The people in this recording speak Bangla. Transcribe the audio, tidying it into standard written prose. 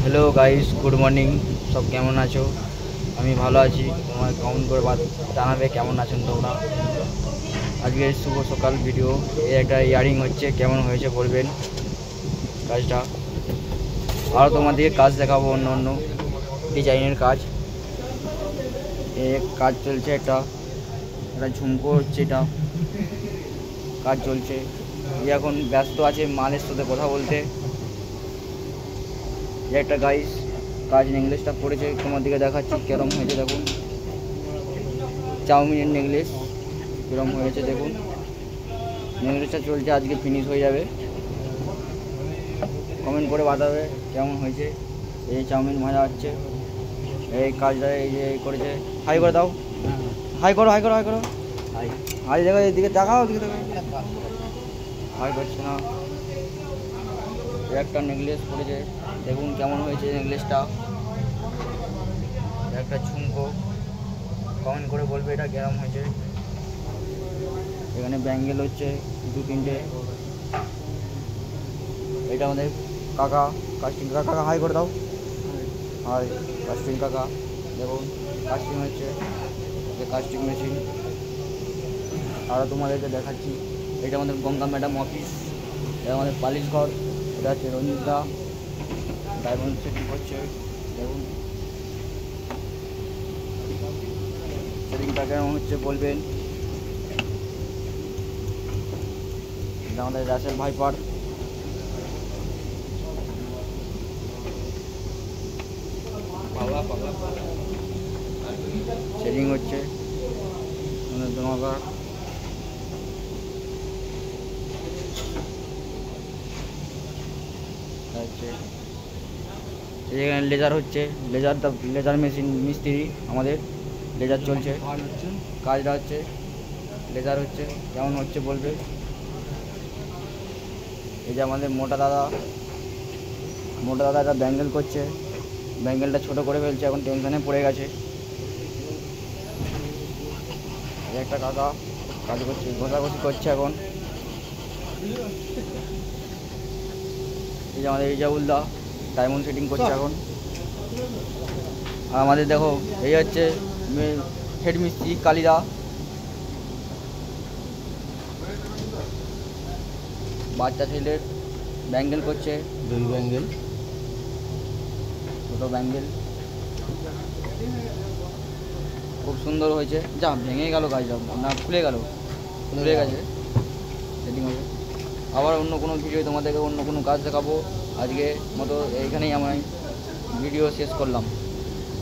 हेलो गाइस गुड मर्निंग सब केमन आछो আমি ভালো আছি তোমার কমেন্ট করে জানাবে কেমন আছেন তোমরা আজকে শুভ সকাল ভিডিও এই একটা ইয়ারিং হচ্ছে কেমন হয়েছে বলবেন কাজটা আর তোমাদেরকে কাজ দেখাবো অন্য অন্য ডিজাইনের কাজ एक কাজ চলছে একটা ঝুমকো হচ্ছে এটা কাজ চলছে এখন ব্যস্ত আছে মালের সাথে কথা বলতে একটা গাইস কাজ নেকলেসটা পড়েছে তোমাদেরকে দেখাচ্ছি কেরম হয়েছে দেখুন চাউমিনের নেকলেস কেরম হয়েছে দেখুন নেকলেসটা চলছে আজকে ফিনিশ হয়ে যাবে কমেন্ট করে বাতাবে কেমন হয়েছে এই চাউমিন ভাজা হচ্ছে এই কাজটা এই যে করেছে হাই করে দাও হাই করো হাই করো হাই করো হাই হাই দেখো এদিকে দেখাও এদিকে দেখাও হাই করছে না একটা নেকলেস পড়েছে দেখুন কেমন হয়েছে নেকলেসটা একটা ঝুমকো কমেন্ট করে বলবে এটা কেমন হয়েছে এখানে ব্যাঙ্গেল হচ্ছে দু তিনটে এটা আমাদের কাকা কাস্টিং কাকা হাই করে দাও হাই কাস্টিং কাকা দেখুন কাস্টিং হচ্ছে কাস্টিং মেশিন আরও তোমাদেরকে দেখাচ্ছি এটা আমাদের গঙ্গা ম্যাডাম অফিস এটা আমাদের পালিশ ঘর এটা হচ্ছে রঞ্জিতা ডায়মন্ড সেটিং করছে দেখুন সেটিংটা কেমন হচ্ছে বলবেন এটা আমাদের রাসেল ভাইপার সেটিং হচ্ছে আমাদের দমাকা এখানে লেজার হচ্ছে লেজার মেশিন মিস্ত্রি আমাদের লেজার চলছে কাজটা হচ্ছে লেজার হচ্ছে কেমন হচ্ছে বলবে এই যে আমাদের মোটা দাদা একটা ব্যাঙ্গেল করছে ব্যাঙ্গেলটা ছোট করে ফেলছে এখন টেনশনে পড়ে গেছে একটা কাকা কাজ করছে ঘষাঘষি করছে এখন এই যে আমাদের ইজাউল্লাহ ডায়মন্ড সেটিং করছে এখন আর আমাদের দেখো এই হচ্ছে হেড মিস্ত্রি কালিদা বাচ্চা ছেলের ব্যাঙ্গেল করছে দুই ব্যাঙ্গেল ছোটো ব্যাঙ্গেল খুব সুন্দর হয়েছে যা ভেঙে গেল কাজটা না খুলে গেছে সেটিং হবে আবার অন্য কোনো ভিডিও তোমাদেরকে অন্য কোনো কাজ দেখাবো আজকে মতো এইখানেই আমি ভিডিও শেষ করলাম।